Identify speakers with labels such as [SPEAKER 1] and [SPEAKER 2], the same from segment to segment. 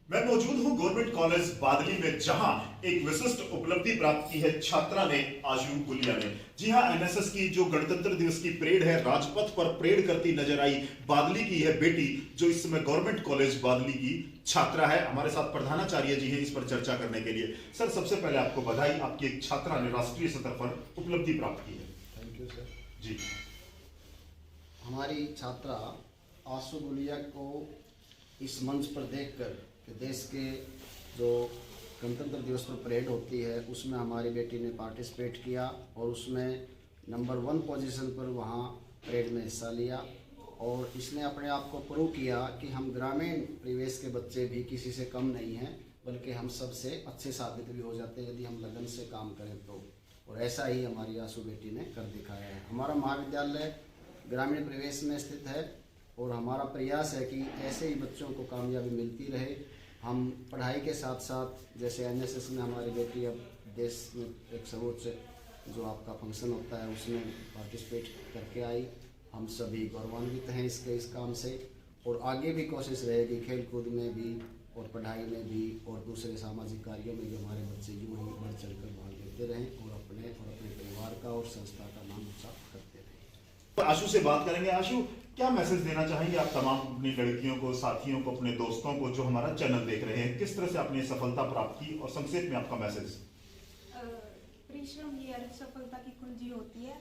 [SPEAKER 1] मैं मौजूद हूं गवर्नमेंट कॉलेज बादली में, जहां एक विशिष्ट उपलब्धि प्राप्त की है छात्रा ने, आशु गुलिया ने। जी हां, एनएसएस की जो गणतंत्र दिवस की परेड है, राजपथ पर परेड करती नजर आई बादली की यह बेटी, जो इस समय गवर्नमेंट कॉलेज बादली की छात्रा है। हमारे साथ प्रधानाचार्य जी हैं इस पर चर्चा करने के लिए। सर, सबसे पहले आपको बधाई, आपकी एक छात्रा ने राष्ट्रीय सतह पर उपलब्धि प्राप्त की है।
[SPEAKER 2] थैंक यू सर
[SPEAKER 1] जी।
[SPEAKER 2] हमारी छात्रा आशु गुलिया को इस मंच पर देखकर कि देश के जो गणतंत्र दिवस पर परेड होती है उसमें हमारी बेटी ने पार्टिसिपेट किया और उसमें नंबर 1 पोजीशन पर वहाँ परेड में हिस्सा लिया। और इसने अपने आप को प्रूव किया कि हम ग्रामीण परिवेश के बच्चे भी किसी से कम नहीं हैं, बल्कि हम सबसे अच्छे साबित भी हो जाते हैं यदि हम लगन से काम करें तो। और ऐसा ही हमारी आशु बेटी ने कर दिखाया है। हमारा महाविद्यालय ग्रामीण परिवेश में स्थित है और हमारा प्रयास है कि ऐसे ही बच्चों को कामयाबी मिलती रहे। हम पढ़ाई के साथ साथ जैसे एनएसएस में हमारी बेटी अब देश में एक सर्वोच्च जो आपका फंक्शन होता है उसमें पार्टिसिपेट करके आई। हम सभी गौरवान्वित हैं इस काम से और आगे भी कोशिश रहेगी खेल कूद में भी और पढ़ाई में भी और दूसरे सामाजिक कार्यों में भी हमारे बच्चे यूँ ही बढ़ चढ़ कर भाग लेते रहें और अपने परिवार का और संस्था का नाम ऊँचा करते रहें।
[SPEAKER 1] तो आशु से बात करेंगे। आशु, क्या मैसेज देना चाहेंगे आप तमाम अपनी लड़कियों को, साथियों को, अपने दोस्तों को जो हमारा चैनल देख रहे हैं? किस तरह से आपने सफलता प्राप्त की और संक्षेप में आपका मैसेज?
[SPEAKER 3] परिश्रम ही हर सफलता की कुंजी होती है।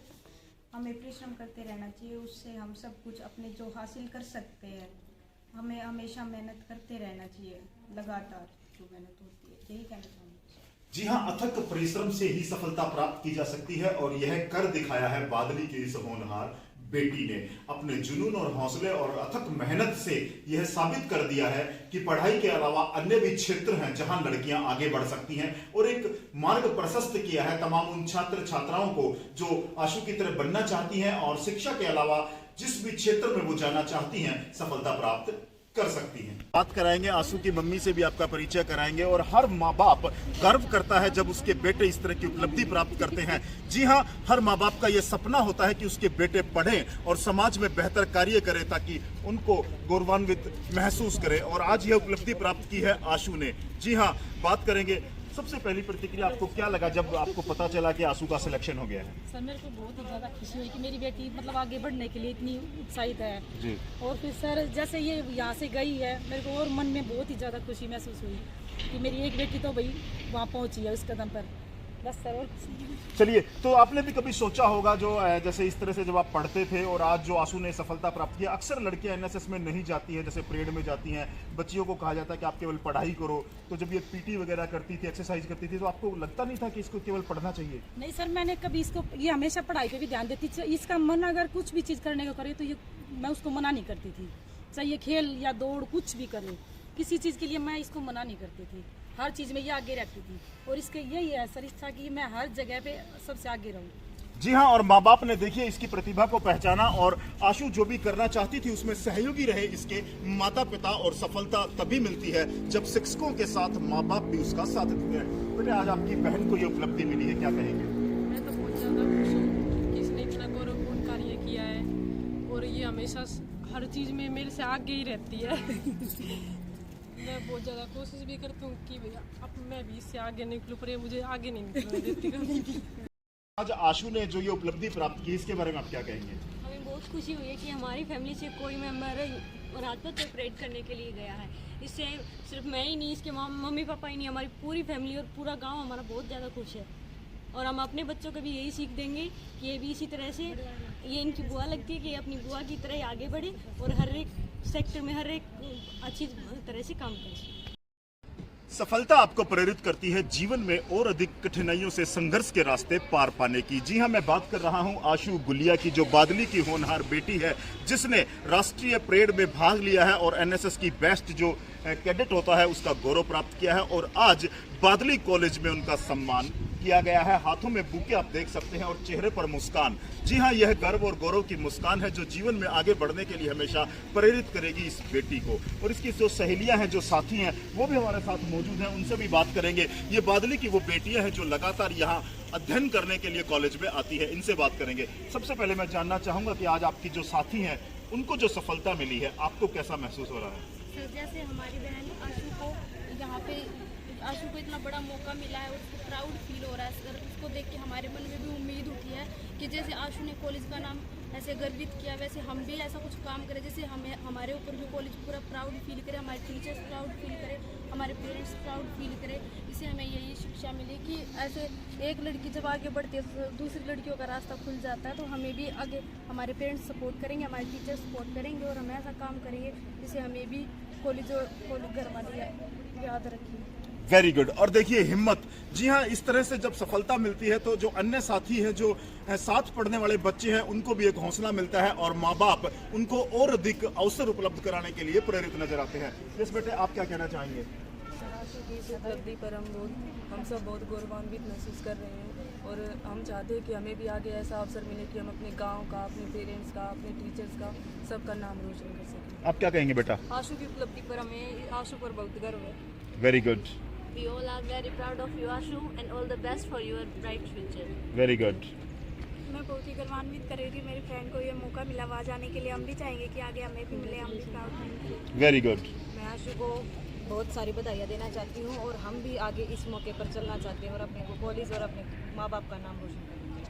[SPEAKER 3] हमें परिश्रम करते रहना चाहिए, उससे हम सब कुछ अपने जो हासिल कर सकते हैं। हमें हमेशा मेहनत करते रहना चाहिए, लगातार जो मेहनत होती है, यही कहना चाहूँगी।
[SPEAKER 1] जी हाँ, अथक परिश्रम से ही सफलता प्राप्त की जा सकती है और यह कर दिखाया है बादली की इस होनहार बेटी ने। अपने जुनून और हौसले और अथक मेहनत से यह साबित कर दिया है कि पढ़ाई के अलावा अन्य भी क्षेत्र हैं जहां लड़कियां आगे बढ़ सकती हैं और एक मार्ग प्रशस्त किया है तमाम उन छात्र छात्राओं को जो आशु की तरह बनना चाहती हैं और शिक्षा के अलावा जिस भी क्षेत्र में वो जाना चाहती हैं सफलता प्राप्त कर सकती हैं। बात कराएंगे आशु की मम्मी से भी, आपका परिचय कराएंगे। और हर माँ बाप गर्व करता है जब उसके बेटे इस तरह की उपलब्धि प्राप्त करते हैं। जी हाँ, हर माँ बाप का यह सपना होता है कि उसके बेटे पढ़ें और समाज में बेहतर कार्य करें ताकि उनको गौरवान्वित महसूस करें। और आज यह उपलब्धि प्राप्त की है आशु ने। जी हाँ, बात करेंगे। सबसे पहली प्रतिक्रिया, आपको क्या लगा जब आपको पता चला कि आशु का सिलेक्शन हो गया है?
[SPEAKER 4] सर, मेरे को बहुत ही ज़्यादा खुशी हुई कि मेरी बेटी मतलब आगे बढ़ने के लिए इतनी उत्साहित है
[SPEAKER 1] जी।
[SPEAKER 4] और फिर सर जैसे ये यहाँ से गई है, मेरे को और मन में बहुत ही ज़्यादा खुशी महसूस हुई कि मेरी एक बेटी तो भाई वहाँ पहुँची है उस कदम पर। बस सर, और
[SPEAKER 1] चलिए, तो आपने भी कभी सोचा होगा जो जैसे इस तरह से जब आप पढ़ते थे और आज जो आशु ने सफलता प्राप्त की, अक्सर लड़कियां एनएसएस में नहीं जाती हैं, जैसे परेड में जाती हैं, बच्चियों को कहा जाता है कि आप केवल पढ़ाई करो। तो जब ये पीटी वगैरह करती थी, एक्सरसाइज करती थी, तो आपको लगता नहीं था कि इसको केवल पढ़ना चाहिए?
[SPEAKER 4] नहीं सर, मैंने कभी इसको, ये हमेशा पढ़ाई पे भी ध्यान देती थी। इसका मन अगर कुछ भी चीज़ करने को करे तो ये मैं उसको मना नहीं करती थी। चाहे ये खेल या दौड़ कुछ भी करे, किसी चीज़ के लिए मैं इसको मना नहीं करती थी। हर चीज़ में ये आगे रहती थी और इसके यही है सर इच्छा कि मैं हर जगह पे सबसे आगे रहूं।
[SPEAKER 1] जी हाँ, और माँ बाप ने देखिए इसकी प्रतिभा को पहचाना और आशु जो भी करना चाहती थी उसमें सहयोगी रहे इसके माता पिता। और सफलता तभी मिलती है जब शिक्षकों के साथ माँ बाप भी उसका साथ देते हैं। बेटे, आज आपकी बहन को ये उपलब्धि मिली है, क्या कहेंगे?
[SPEAKER 5] मैं तो बहुत ज़्यादा खुश हूँ कि इसने इतना गौरवपूर्ण कार्य किया है और ये हमेशा हर चीज़ में मेरे से आगे ही रहती है। मैं बहुत ज़्यादा कोशिश भी करती हूँ कि भैया अब मैं भी इससे आगे निकलूँ, पर ये मुझे आगे नहीं निकलने देती कभी भी।
[SPEAKER 1] आज आशु ने जो ये उपलब्धि प्राप्त की, इसके बारे में आप क्या कहेंगे?
[SPEAKER 6] हमें बहुत खुशी हुई है कि हमारी फैमिली से कोई मेम्बर राजपथ पर परेड करने के लिए गया है। इससे सिर्फ मैं ही नहीं, इसके मम्मी पापा ही नहीं, हमारी पूरी फैमिली और पूरा गांव हमारा बहुत ज़्यादा खुश है। और हम अपने बच्चों को भी यही सीख देंगे कि ये भी इसी तरह से, ये इनकी बुआ लगती है कि ये अपनी बुआ की तरह ही आगे बढ़े और हर एक सेक्टर में हर एक अच्छी तरह से काम करें।
[SPEAKER 1] सफलता आपको प्रेरित करती है जीवन में और अधिक कठिनाइयों से संघर्ष के रास्ते पार पाने की। जी हाँ, मैं बात कर रहा हूँ आशु गुलिया की, जो बादली की होनहार बेटी है, जिसने राष्ट्रीय परेड में भाग लिया है और एनएसएस की बेस्ट जो कैडेट होता है उसका गौरव प्राप्त किया है। और आज बादली कॉलेज में उनका सम्मान किया गया है। हाथों में बुके आप देख सकते हैं और चेहरे पर मुस्कान। जी हाँ, यह गर्व और गौरव की मुस्कान है जो जीवन में आगे बढ़ने के लिए हमेशा प्रेरित करेगी इस बेटी को। और इसकी जो सहेलियां हैं, जो साथी हैं, वो भी हमारे साथ मौजूद हैं, उनसे भी बात करेंगे। ये बादली की वो बेटियां हैं जो लगातार यहाँ अध्ययन करने के लिए कॉलेज में आती है, इनसे बात करेंगे। सबसे पहले मैं जानना चाहूँगा कि आज आपकी जो साथी हैं उनको जो सफलता मिली है, आपको कैसा महसूस हो रहा है?
[SPEAKER 6] सर, जैसे हमारी बहन आशु को
[SPEAKER 7] पे आशु को इतना बड़ा मौका मिला है, उसको प्राउड फील हो रहा है सर। उसको देख के हमारे मन में भी उम्मीद उठी है कि जैसे आशु ने कॉलेज का नाम ऐसे गर्वित किया, वैसे हम भी ऐसा कुछ काम करें जैसे हमें हमारे ऊपर भी कॉलेज पूरा प्राउड फील करे, हमारे टीचर्स प्राउड फील करे, हमारे पेरेंट्स प्राउड फील करे। इससे हमें यही शिक्षा मिली कि ऐसे एक लड़की जब आगे बढ़ती है तो दूसरी लड़कियों का रास्ता खुल जाता है। तो हमें भी आगे हमारे पेरेंट्स सपोर्ट करेंगे, हमारे टीचर्स सपोर्ट करेंगे और हम ऐसा काम करेंगे जिससे हमें भी कॉलेज घर वाले याद रखें।
[SPEAKER 1] Very good. और देखिए हिम्मत, जी हाँ, इस तरह से जब सफलता मिलती है तो जो अन्य साथी है, जो साथ पढ़ने वाले बच्चे हैं, उनको भी एक हौसला मिलता है और माँ बाप उनको और अधिक अवसर उपलब्ध कराने के लिए प्रेरित नजर आते हैं। इस बेटे आप क्या कहना चाहेंगे?
[SPEAKER 8] इस उपलब्धि पर हम सब बहुत गौरवान्वित महसूस कर रहे हैं और हम चाहते हैं कि हमें भी आगे ऐसा अवसर मिले कि हम अपने गांव का, अपने पेरेंट्स का, अपने टीचर्स का, सबका नाम रोशन कर सकें।
[SPEAKER 1] आप क्या कहेंगे बेटा?
[SPEAKER 8] आशु की उपलब्धि पर हमें आशु पर बहुत गर्व है।
[SPEAKER 1] Very good,
[SPEAKER 9] We all are very proud of you, Ashu, and all the best for your bright future.
[SPEAKER 1] Very good.
[SPEAKER 7] मैं बहुत ही गर्वान्वित कर रही थी, मेरी फ्रेंड को ये मौका मिला वहाँ जाने के लिए। हम भी चाहेंगे कि आगे हमें भी मिले, हम भी प्राउड फील।
[SPEAKER 1] Very good.
[SPEAKER 4] मैं आशु को बहुत सारी बधाइयाँ देना चाहती हूँ और हम भी आगे इस मौके पर चलना चाहते हैं और अपने कॉलेज और अपने माँ बाप का नाम रोशन करेंगे।